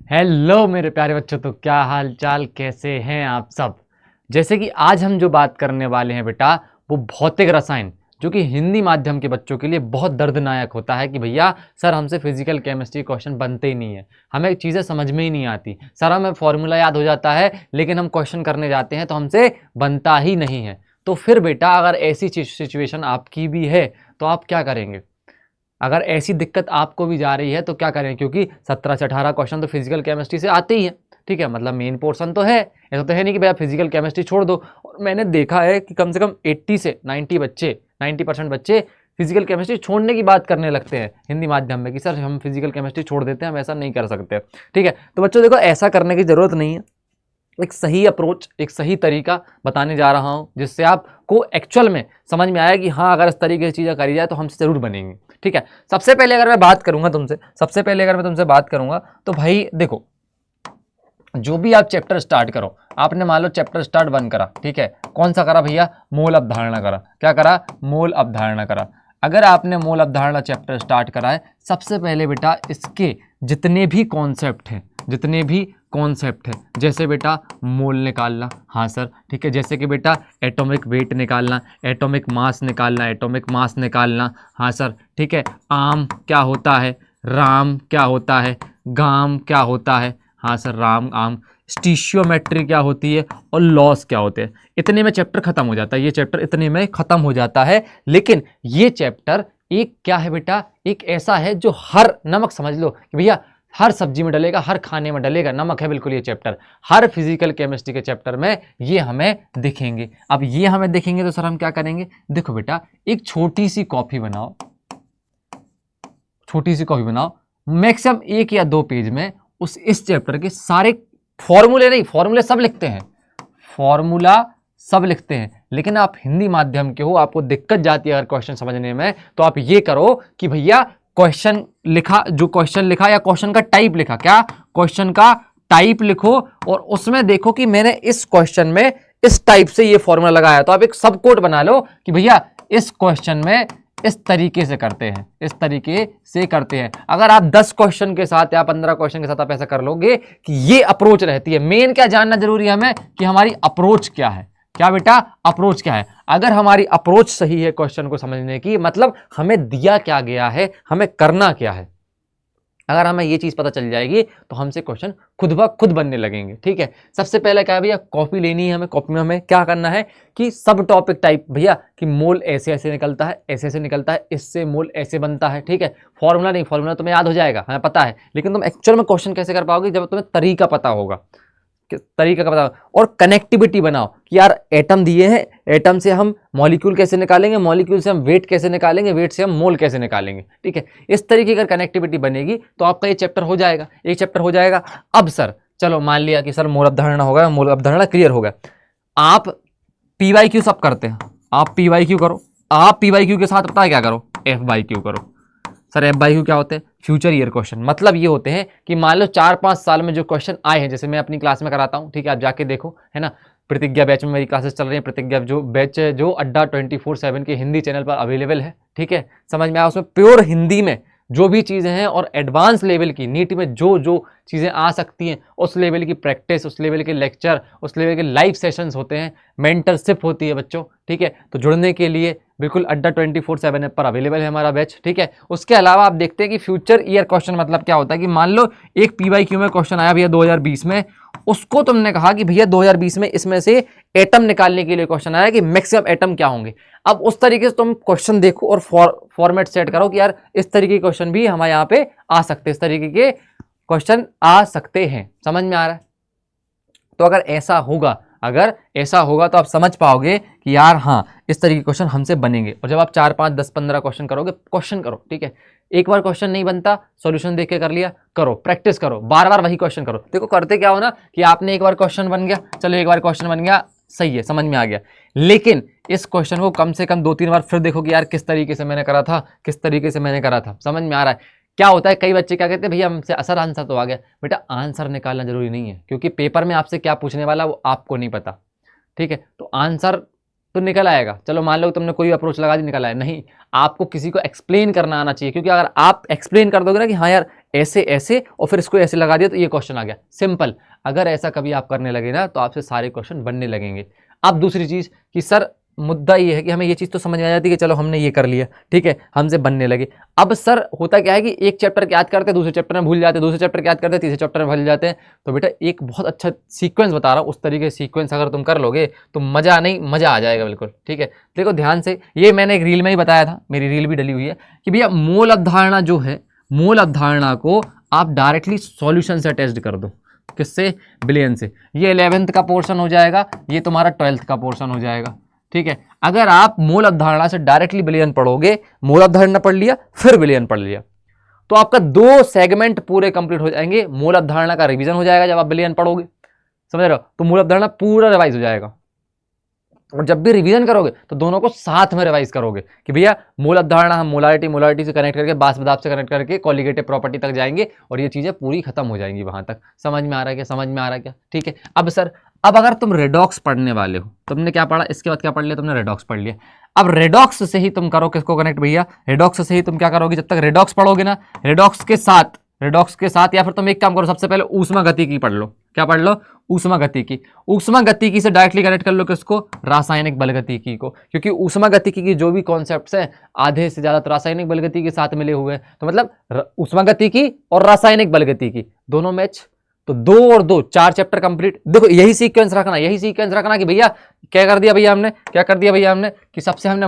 Hello मेरे प्यारे बच्चों, तो क्या हाल चाल, कैसे हैं आप सब। जैसे कि आज हम जो बात करने वाले हैं बेटा, वो भौतिक रसायन, जो कि हिंदी माध्यम के बच्चों के लिए बहुत दर्दनायक होता है कि भैया सर हमसे फिजिकल केमिस्ट्री क्वेश्चन बनते ही नहीं है, हमें चीज़ें समझ में ही नहीं आती, सर हमें फॉर्मूला याद हो जाता है लेकिन हम क्वेश्चन करने जाते हैं तो हमसे बनता ही नहीं है। तो फिर बेटा अगर ऐसी सिचुएशन आपकी भी है तो आप क्या करेंगे? अगर ऐसी दिक्कत आपको भी जा रही है तो क्या करें, क्योंकि 17 से 18 क्वेश्चन तो फिजिकल केमिस्ट्री से आते ही हैं। ठीक है, मतलब मेन पोर्शन तो है, ऐसा तो है नहीं कि भैया फिजिकल केमिस्ट्री छोड़ दो। और मैंने देखा है कि कम से कम 80 से 90% बच्चे फिजिकल केमिस्ट्री छोड़ने की बात करने लगते हैं हिंदी माध्यम में कि सर हम फिजिकल केमिस्ट्री छोड़ देते हैं, हम ऐसा नहीं कर सकते। ठीक है, तो बच्चों देखो ऐसा करने की जरूरत नहीं है। एक सही अप्रोच, एक सही तरीका बताने जा रहा हूं जिससे आपको एक्चुअल में समझ में आया कि हाँ अगर इस तरीके की चीज़ें करी जाए तो हमसे ज़रूर बनेंगे। ठीक है, सबसे पहले अगर मैं तुमसे बात करूंगा तो भाई देखो, जो भी आप चैप्टर स्टार्ट करो, आपने मान लो चैप्टर स्टार्ट 1 करा, ठीक है, कौन सा करा भैया? मोल अवधारणा करा। क्या करा? मोल अवधारणा करा। अगर आपने मोल अवधारणा चैप्टर स्टार्ट करा है, सबसे पहले बेटा इसके जितने भी कॉन्सेप्ट है, जैसे बेटा मोल निकालना, हाँ सर, ठीक है, जैसे कि बेटा एटॉमिक वेट निकालना, एटॉमिक मास निकालना, हाँ सर, ठीक है, आम क्या होता है, राम क्या होता है, गाम क्या होता है, हाँ सर, राम आम, स्टीशियोमेट्री क्या होती है और लॉस क्या होते हैं। इतने में चैप्टर खत्म हो जाता है, ये चैप्टर इतने में खत्म हो जाता है। लेकिन ये चैप्टर एक क्या है बेटा, एक ऐसा है जो हर, नमक समझ लो कि भैया हर सब्जी में डलेगा, हर खाने में डलेगा, नमक है बिल्कुल ये चैप्टर। हर फिजिकल केमिस्ट्री के चैप्टर में ये हमें दिखेंगे। अब ये हमें दिखेंगे तो सर हम क्या करेंगे? देखो बेटा, एक छोटी सी कॉपी बनाओ, मैक्सिमम 1 या 2 पेज में इस चैप्टर के सारे फॉर्मूले सब लिखते हैं, लेकिन आप हिंदी माध्यम के हो, आपको दिक्कत जाती है अगर क्वेश्चन समझने में, तो आप ये करो कि भैया क्वेश्चन लिखा या क्वेश्चन का टाइप लिखा, क्या क्वेश्चन का टाइप लिखो और उसमें देखो कि मैंने इस क्वेश्चन में इस टाइप से ये फॉर्मूला लगाया। तो आप एक सब कोड बना लो कि भैया इस क्वेश्चन में इस तरीके से करते हैं। अगर आप 10 क्वेश्चन के साथ या 15 क्वेश्चन के साथ आप ऐसा कर लोगे कि ये अप्रोच रहती है। मेन क्या जानना जरूरी है हमें कि हमारी अप्रोच क्या है। क्या बेटा? अप्रोच क्या है। अगर हमारी अप्रोच सही है क्वेश्चन को समझने की, मतलब हमें दिया क्या गया है, हमें करना क्या है, अगर हमें ये चीज पता चल जाएगी तो हमसे क्वेश्चन खुद ब खुद बनने लगेंगे। ठीक है, सबसे पहले क्या है भैया, कॉपी लेनी है हमें। कॉपी में हमें क्या करना है कि सब टॉपिक टाइप, भैया कि मोल ऐसे ऐसे निकलता है, इससे मोल ऐसे बनता है। ठीक है, फॉर्मूला तुम्हें याद हो जाएगा, हमें पता है, लेकिन तुम एक्चुअल में क्वेश्चन कैसे कर पाओगे जब तुम्हें तरीका पता होगा, तरीका का बताओ। और कनेक्टिविटी बनाओ कि यार एटम दिए हैं, एटम से हम मॉलिक्यूल कैसे निकालेंगे, मॉलिक्यूल से हम वेट कैसे निकालेंगे, वेट से हम मोल कैसे निकालेंगे। ठीक है, इस तरीके की कनेक्टिविटी बनेगी तो आपका ये चैप्टर हो जाएगा, एक चैप्टर हो जाएगा। अब सर चलो मान लिया कि सर मोल अवधारणा हो गया, मोल अवधारणा क्लियर हो गया। आप पीवाईक्यू सब करते हैं, आप पीवाईक्यू करो। आप पीवाईक्यू के साथ पता है क्या करो, एफवाईक्यू करो। सर एफवाईक्यू क्या होते हैं? Future year question. मतलब ये होते हैं कि मान लो 4-5 साल में जो क्वेश्चन आए हैं, जैसे मैं अपनी क्लास में कराता हूँ, ठीक है, आप जाके देखो, है ना, प्रतिज्ञा बैच में मेरी क्लासेस चल रही है। प्रतिज्ञा जो बैच है, जो अड्डा 24/7 के हिंदी चैनल पर अवेलेबल है। ठीक है, समझ में आया? उसमें प्योर हिंदी में जो भी चीज़ें हैं और एडवांस लेवल की, नीट में जो जो चीज़ें आ सकती हैं, उस लेवल की प्रैक्टिस, उस लेवल के लेक्चर, उस लेवल के लाइव सेशंस होते हैं, मेंटरशिप होती है बच्चों। ठीक है, तो जुड़ने के लिए बिल्कुल अड्डा 24/7 पर अवेलेबल है हमारा बैच। ठीक है, उसके अलावा आप देखते हैं कि फ्यूचर ईयर क्वेश्चन मतलब क्या होता है कि मान लो एक पीवाईक्यू में क्वेश्चन आया भैया 2020 में, उसको तुमने कहा कि भैया 2020 में इसमें से एटम निकालने के लिए क्वेश्चन आया कि मैक्सिमम एटम क्या होंगे। अब उस तरीके से तुम क्वेश्चन देखो और फॉर्मेट सेट करो कि यार इस तरीके के क्वेश्चन भी हमारे यहाँ पे आ सकते हैं, इस तरीके के क्वेश्चन आ सकते हैं। समझ में आ रहा है? तो अगर ऐसा होगा तो आप समझ पाओगे कि यार हाँ इस तरीके के क्वेश्चन हमसे बनेंगे। और जब आप 4, 5, 10, 15 क्वेश्चन करोगे, क्वेश्चन करो। ठीक है, एक बार क्वेश्चन नहीं बनता, सॉल्यूशन देख के कर लिया, करो, प्रैक्टिस करो, बार बार वही क्वेश्चन करो। देखो करते क्या हो ना कि आपने एक बार क्वेश्चन बन गया, चलो एक बार क्वेश्चन बन गया, सही है, समझ में आ गया, लेकिन इस क्वेश्चन को कम से कम 2-3 बार फिर देखो कि यार किस तरीके से मैंने करा था, समझ में आ रहा है। क्या होता है, कई बच्चे क्या कहते हैं, भैया हमसे असर आंसर तो आ गया। बेटा आंसर निकालना जरूरी नहीं है, क्योंकि पेपर में आपसे क्या पूछने वाला वो आपको नहीं पता। ठीक है, तो आंसर तो निकल आएगा, चलो मान लो तुमने कोई अप्रोच लगा दी, निकल आया, नहीं, आपको किसी को एक्सप्लेन करना आना चाहिए। क्योंकि अगर आप एक्सप्लेन कर दोगे ना कि हाँ यार ऐसे ऐसे और फिर इसको ऐसे लगा दिया तो ये क्वेश्चन आ गया, सिंपल। अगर ऐसा कभी आप करने लगे ना तो आपसे सारे क्वेश्चन बनने लगेंगे। अब दूसरी चीज़ कि सर मुद्दा ये है कि हमें ये चीज़ तो समझ में आ जाती है कि चलो हमने ये कर लिया, ठीक है, हमसे बनने लगे। अब सर होता क्या है कि एक चैप्टर के याद करते हैं, दूसरे चैप्टर में भूल जाते हैं, दूसरे चैप्टर के याद करते हैं, तीसरे चैप्टर में भूल जाते हैं। तो बेटा एक बहुत अच्छा सीक्वेंस बता रहा हूँ, उस तरीके से सीक्वेंस अगर तुम कर लोगे तो मज़ा नहीं, मज़ा आ जाएगा बिल्कुल, ठीक है। देखो ध्यान से, ये मैंने एक रील में ही बताया था, मेरी रील भी डली हुई है कि भैया मूल अवधारणा जो है, मूल अवधारणा को आप डायरेक्टली सॉल्यूशन से अटैच्ड कर दो। किससे? बिलियन से। ये 11th का पोर्शन हो जाएगा, ये तुम्हारा 12th का पोर्शन हो जाएगा, ठीक है। अगर आप मूल अवधारणा से डायरेक्टली बिलियन पढ़ोगे, मूल अवधारणा पढ़ लिया फिर बिलियन पढ़ लिया, तो आपका 2 सेगमेंट पूरे कंप्लीट हो जाएंगे। मूल अवधारणा का रिवीजन हो जाएगा जब आप बिलियन पढ़ोगे, समझ रहे हो, तो मूल अवधारणा पूरा रिवाइज हो जाएगा। और जब भी रिवीजन करोगे तो दोनों को साथ में रिवाइज करोगे कि भैया मूल अवधारणा हम मोलारिटी से कनेक्ट करके, बास बदाब से कनेक्ट करके कॉलिगेटिव प्रॉपर्टी तक जाएंगे और ये चीजें पूरी खत्म हो जाएंगी वहां तक। समझ में आ रहा है क्या? समझ में आ रहा है क्या? ठीक है। अब सर, अब अगर तुम रेडॉक्स पढ़ने वाले हो, तुमने क्या पढ़ा, इसके बाद क्या पढ़ लिया तुमने? रेडॉक्स पढ़ लिया। अब रेडॉक्स से ही तुम करो किसको कनेक्ट भैया? रेडॉक्स से ही तुम क्या करोगे? जब तक रेडॉक्स पढ़ोगे ना, रेडॉक्स के साथ या फिर तुम एक काम करो, सबसे पहले ऊष्मा गतिकी पढ़ लो। क्या पढ़ लो? ऊष्मा गतिकी। ऊष्मा गतिकी से डायरेक्टली कनेक्ट कर लो किसको? रासायनिक बल गतिकी को, क्योंकि ऊष्मा गतिकी की जो भी कॉन्सेप्ट्स हैं आधे से ज्यादा तो रासायनिक बल गतिकी के साथ मिले हुए हैं। तो मतलब ऊष्मा गतिकी और रासायनिक बल गतिकी दोनों मैच, तो 2 और 2 4 चैप्टर कंप्लीट। देखो यही सीक्वेंस रखना कि भैया क्या कर दिया भैया हमने, कि सबसे हमने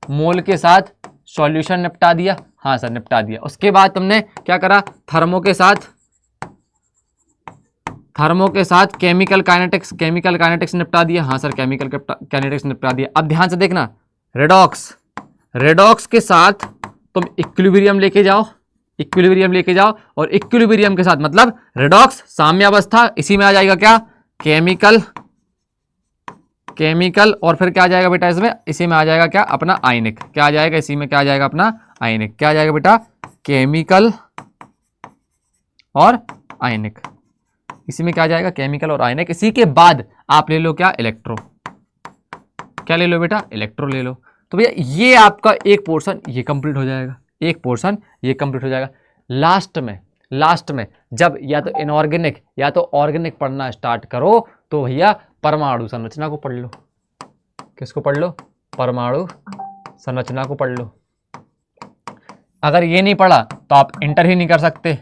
मोल के साथ सॉल्यूशन निपटा दिया। हाँ सर निपटा दिया। उसके बाद तुमने क्या करा? थर्मो के साथ केमिकल काइनेटिक्स निपटा दिया। हाँ सर केमिकल काइनेटिक्स निपटा दिया। अब ध्यान से देखना, रेडॉक्स के साथ तुम इक्विलिब्रियम लेके जाओ और इक्विलिब्रियम के साथ मतलब रेडॉक्स साम्यावस्था, इसी में आ जाएगा क्या? केमिकल और फिर क्या आ जाएगा बेटा इसमें? इसी में आ जाएगा क्या? अपना आयनिक। क्या आ जाएगा इसी में? क्या आ जाएगा? अपना आयनिक। क्या आ जाएगा बेटा? केमिकल और आयनिक। इसी में क्या आ जाएगा? केमिकल और आयनिक। इसी के बाद आप ले लो क्या? इलेक्ट्रो। क्या ले लो बेटा? इलेक्ट्रो ले लो। तो भैया ये आपका एक पोर्शन ये कंप्लीट हो जाएगा। लास्ट में जब या तो इनऑर्गेनिक या तो ऑर्गेनिक पढ़ना स्टार्ट करो तो भैया परमाणु संरचना को पढ़ लो। किसको पढ़ लो? परमाणु संरचना को पढ़ लो। अगर ये नहीं पढ़ा तो आप इंटर ही नहीं कर सकते।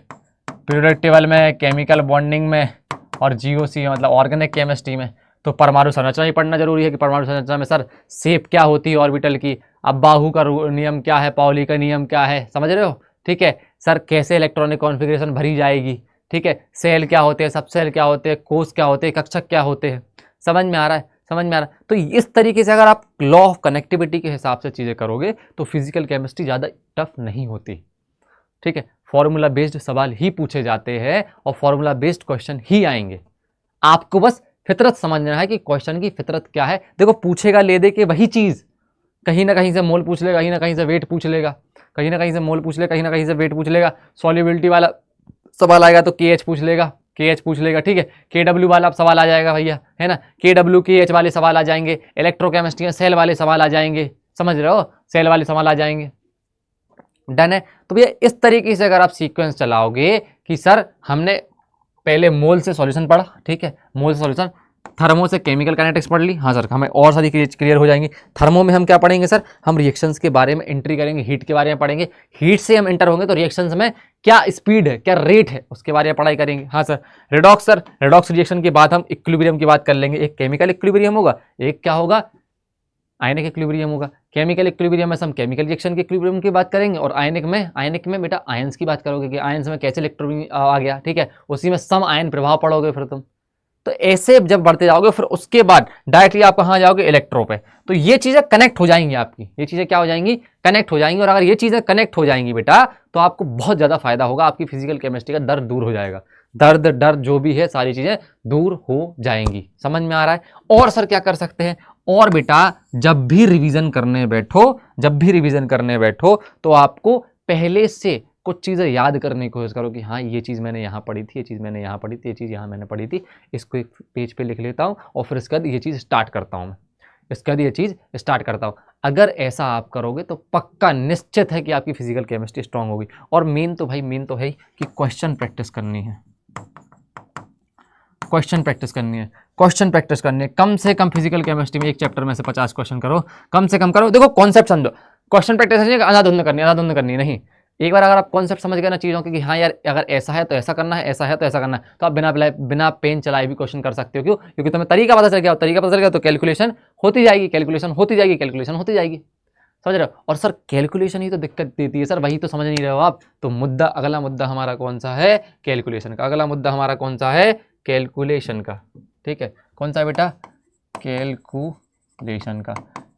पीरियोडिक टेबल में, केमिकल बॉन्डिंग में और जीओसी मतलब ऑर्गेनिक केमिस्ट्री में तो परमाणु संरचना ही पढ़ना जरूरी है कि परमाणु संरचना में सर शेप क्या होती है ऑर्बिटल की, अब बाहु का नियम क्या है, पाउली का नियम क्या है, समझ रहे हो? ठीक है सर, कैसे इलेक्ट्रॉनिक कॉन्फ़िगरेशन भरी जाएगी, ठीक है, सेल क्या होते हैं, सब सेल क्या होते हैं, कोष क्या होते हैं, कक्षक क्या होते हैं। समझ में आ रहा है? तो इस तरीके से अगर आप लॉ ऑफ कनेक्टिविटी के हिसाब से चीज़ें करोगे तो फिजिकल केमिस्ट्री ज़्यादा टफ नहीं होती। ठीक है, फॉर्मूला बेस्ड सवाल ही पूछे जाते हैं और फॉर्मूला बेस्ड क्वेश्चन ही आएंगे। आपको बस फितरत समझना है कि क्वेश्चन की फितरत क्या है। देखो पूछेगा ले दे के वही चीज़, कहीं ना कहीं से मोल पूछ लेगा, कहीं ना कहीं से वेट पूछ लेगा, कहीं ना कहीं से मोल पूछ लेगा, कहीं ना कहीं से वेट पूछ लेगा। सॉल्युबिलिटी वाला सवाल आएगा तो KH पूछ लेगा, ठीक है। KW वाला सवाल आ जाएगा भैया, है ना, KW KH वाले सवाल आ जाएंगे। इलेक्ट्रोकेमिस्ट्री सेल वाले सवाल आ जाएंगे, समझ रहे हो, सेल वाले सवाल आ जाएंगे। डन है। तो भैया इस तरीके से अगर आप सीक्वेंस चलाओगे कि सर हमने पहले मोल से सॉल्यूशन पढ़ा, ठीक है, मोल से सॉल्यूशन, थर्मो से केमिकल काइनेटिक्स पढ़ ली, हाँ सर हमें और सारी क्लियर हो जाएंगी। थर्मो में हम क्या पढ़ेंगे सर? हम रिएक्शंस के बारे में एंट्री करेंगे, हीट के बारे में पढ़ेंगे, हीट से हम एंटर होंगे तो रिएक्शंस में क्या स्पीड है, क्या रेट है, उसके बारे में पढ़ाई करेंगे। हाँ सर रेडॉक्स रिएक्शन के बाद हम इक्विलिब्रियम की बात कर लेंगे। एक केमिकल इक्विलिब्रियम होगा, एक क्या होगा? आयनिक इक्विलिब्रियम होगा। केमिकल इक्विलिब्रियम में हम केमिकल रिएक्शन के इक्विलिब्रियम की बात करेंगे और आयनिक में बेटा आयंस की बात करोगे कि आयंस में कैसे इलेक्ट्रॉन आ गया, ठीक है, उसी में सम आयन प्रभाव पढ़ोगे फिर तुम। तो ऐसे जब बढ़ते जाओगे फिर उसके बाद डायरेक्टली आप कहाँ जाओगे? इलेक्ट्रो पे। तो ये चीजें कनेक्ट हो जाएंगी आपकी, ये चीजें क्या हो जाएंगी? कनेक्ट हो जाएंगी। और अगर ये चीजें कनेक्ट हो जाएंगी बेटा तो आपको बहुत ज्यादा फायदा होगा, आपकी फिजिकल केमिस्ट्री का दर्द दूर हो जाएगा, दर्द डर जो भी है सारी चीजें दूर हो जाएंगी। समझ में आ रहा है? और सर क्या कर सकते हैं? और बेटा जब भी रिवीजन करने बैठो तो आपको पहले से कुछ चीज़ें याद करने की कोशिश करो कि हाँ ये चीज़ मैंने यहाँ पढ़ी थी, ये चीज़ मैंने यहाँ पढ़ी थी, ये चीज़ यहाँ मैंने पढ़ी थी, इसको एक पेज पे लिख लेता हूँ और फिर इसके बाद ये चीज़ स्टार्ट करता हूँ मैं, इसके बाद ये चीज़ स्टार्ट करता हूँ। अगर ऐसा आप करोगे तो पक्का निश्चित है कि आपकी फिजिकल केमिस्ट्री स्ट्रांग होगी। और मेन तो है कि क्वेश्चन प्रैक्टिस करनी है, क्वेश्चन प्रैक्टिस करनी है, क्वेश्चन प्रैक्टिस करनी है। कम से कम फिजिकल केमिस्ट्री में एक चैप्टर में से 50 क्वेश्चन करो, कम से कम करो। देखो कॉन्सेप्ट समझो, क्वेश्चन प्रैक्टिस नहीं अंधाधुंध करनी नहीं। एक बार अगर आप कॉन्सेप्ट समझ गए ना चीज़ों के कि हाँ यार अगर ऐसा है तो ऐसा करना है, ऐसा है तो ऐसा करना है, तो आप बिना पेन चलाए भी क्वेश्चन कर सकते हो। क्यों? क्योंकि तुम्हें तरीका पता चल गया, तरीका पता चल गया तो कैलकुलेशन होती जाएगी, कैलकुलेशन होती जाएगी, कैलकुलेशन होती जाएगी। समझ रहे हो? और सर कैलकुलेशन ही तो दिक्कत देती है सर, वही तो समझ नहीं रहे हो आप। तो मुद्दा, अगला मुद्दा हमारा कौन सा है? कैलकुलेशन का। अगला मुद्दा हमारा कौन सा है? कैलकुलेशन का। ठीक है, कौन सा है बेटा? कैलकुलेशन का।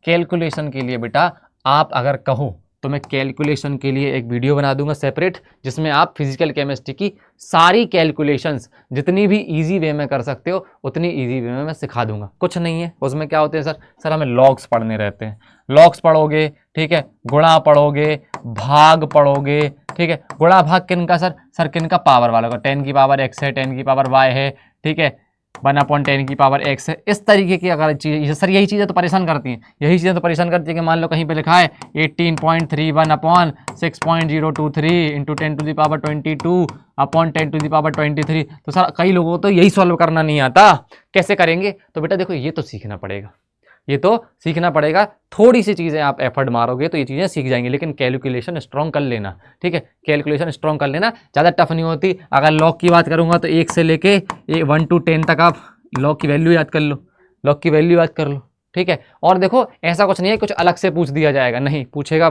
कैलकुलेशन के लिए बेटा आप अगर कहो तो मैं कैलकुलेशन के लिए एक वीडियो बना दूंगा सेपरेट, जिसमें आप फिजिकल केमिस्ट्री की सारी कैलकुलेशंस जितनी भी इजी वे में कर सकते हो उतनी इजी वे में मैं सिखा दूंगा। कुछ नहीं है उसमें। क्या होते हैं सर हमें लॉग्स पढ़ने रहते हैं। लॉग्स पढ़ोगे, ठीक है, गुणा पढ़ोगे, भाग पढ़ोगे, ठीक है। गुणा भाग किन का सर किन का? पावर वाला का। 10 की पावर x है, 10 की पावर y है, ठीक है, 1/10 की पावर x है। इस तरीके की अगर चीज़ सर, यही चीज़ें तो परेशान करती हैं, यही चीज़ें तो परेशान करती है कि मान लो कहीं पे लिखा है 18.31/6.023 इंटू 10⁻22/10⁻23। तो सर कई लोगों को तो यही सॉल्व करना नहीं आता, कैसे करेंगे? तो बेटा देखो ये तो सीखना पड़ेगा, ये तो सीखना पड़ेगा। थोड़ी सी चीज़ें आप एफर्ट मारोगे तो ये चीज़ें सीख जाएंगी, लेकिन कैलकुलेशन स्ट्रॉन्ग कर लेना, ठीक है, कैलकुलेशन स्ट्रॉन्ग कर लेना। ज़्यादा टफ नहीं होती। अगर लॉग की बात करूँगा तो 1 से लेके 1 to 10 तक आप लॉग की वैल्यू याद कर लो, लॉग की वैल्यू याद कर लो, ठीक है। और देखो ऐसा कुछ नहीं है कुछ अलग से पूछ दिया जाएगा, नहीं पूछेगा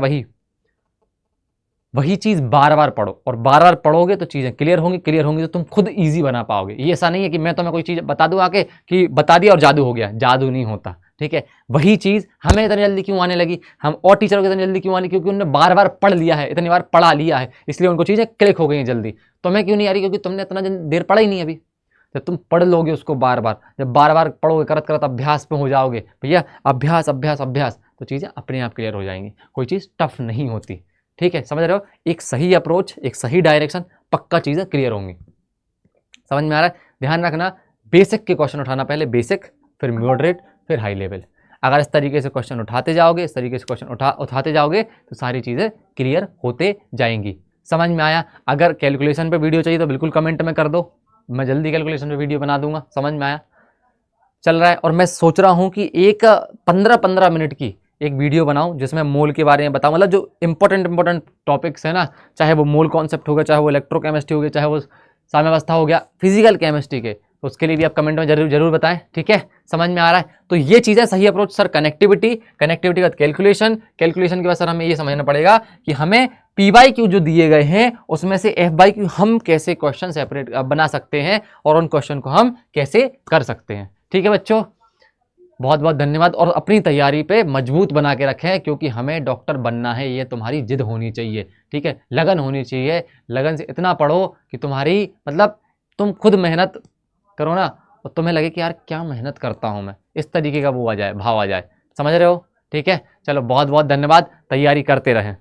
वही चीज़ बार बार पढ़ो, और बार बार पढ़ोगे तो चीज़ें क्लियर होंगी तो तुम खुद ईजी बना पाओगे। ये ऐसा नहीं है कि मैं तुम्हें कोई चीज़ बता दूँ आके कि बता दिया और जादू हो गया, जादू नहीं होता, ठीक है। वही चीज़ हमें इतनी जल्दी क्यों आने लगी, हम और टीचरों को इतनी जल्दी क्यों आने, क्योंकि उन्होंने बार बार पढ़ लिया है, इतनी बार पढ़ा लिया है, इसलिए उनको चीज़ें क्लिक हो गई हैं जल्दी। तुम्हें क्यों नहीं आ रही? क्योंकि तुमने इतना देर पढ़ा ही नहीं अभी। जब तुम पढ़ लोगे उसको बार बार, जब बार बार पढ़ोगे, करत करत अभ्यास पे हो जाओगे भैया, अभ्यास अभ्यास अभ्यास, तो चीज़ें अपने आप क्लियर हो जाएंगी। कोई चीज़ टफ नहीं होती, ठीक है, समझ रहे हो? एक सही अप्रोच, एक सही डायरेक्शन, पक्का चीज़ें क्लियर होंगी। समझ में आ रहा है? ध्यान रखना, बेसिक के क्वेश्चन उठाना, पहले बेसिक, फिर मॉडरेट, फिर हाई लेवल। अगर इस तरीके से क्वेश्चन उठाते जाओगे, इस तरीके से क्वेश्चन उठाते जाओगे तो सारी चीज़ें क्लियर होते जाएंगी। समझ में आया? अगर कैलकुलेशन पे वीडियो चाहिए तो बिल्कुल कमेंट में कर दो, मैं जल्दी कैलकुलेशन पे वीडियो बना दूंगा। समझ में आया? चल रहा है। और मैं सोच रहा हूँ कि एक 15-15 मिनट की एक वीडियो बनाऊं जिसमें मोल के बारे में बताऊं, मतलब जो इंपॉर्टेंट टॉपिक्स है ना, चाहे वो मोल कॉन्सेप्ट हो गया, चाहे वो इलेक्ट्रोकेमिस्ट्री हो गया, चाहे वो साम्यावस्था हो गया, फिजिकल केमिस्ट्री के, तो उसके लिए भी आप कमेंट में जरूर बताएं, ठीक है। समझ में आ रहा है? तो ये चीज़ें सही अप्रोच सर, कनेक्टिविटी के बाद कैलकुलेशन के बाद सर हमें ये समझना पड़ेगा कि हमें PYQ जो दिए गए हैं उसमें से FYQ हम कैसे क्वेश्चन सेपरेट बना सकते हैं और उन क्वेश्चन को हम कैसे कर सकते हैं। ठीक है बच्चों, बहुत बहुत धन्यवाद। और अपनी तैयारी पे मजबूत बना के रखें, क्योंकि हमें डॉक्टर बनना है, ये तुम्हारी जिद होनी चाहिए, ठीक है, लगन होनी चाहिए। लगन से इतना पढ़ो कि तुम्हारी मतलब तुम खुद मेहनत करो ना और तुम्हें लगे कि यार क्या मेहनत करता हूँ मैं, इस तरीके का वो आ जाए, भाव आ जाए। समझ रहे हो? ठीक है, चलो बहुत बहुत धन्यवाद, तैयारी करते रहें।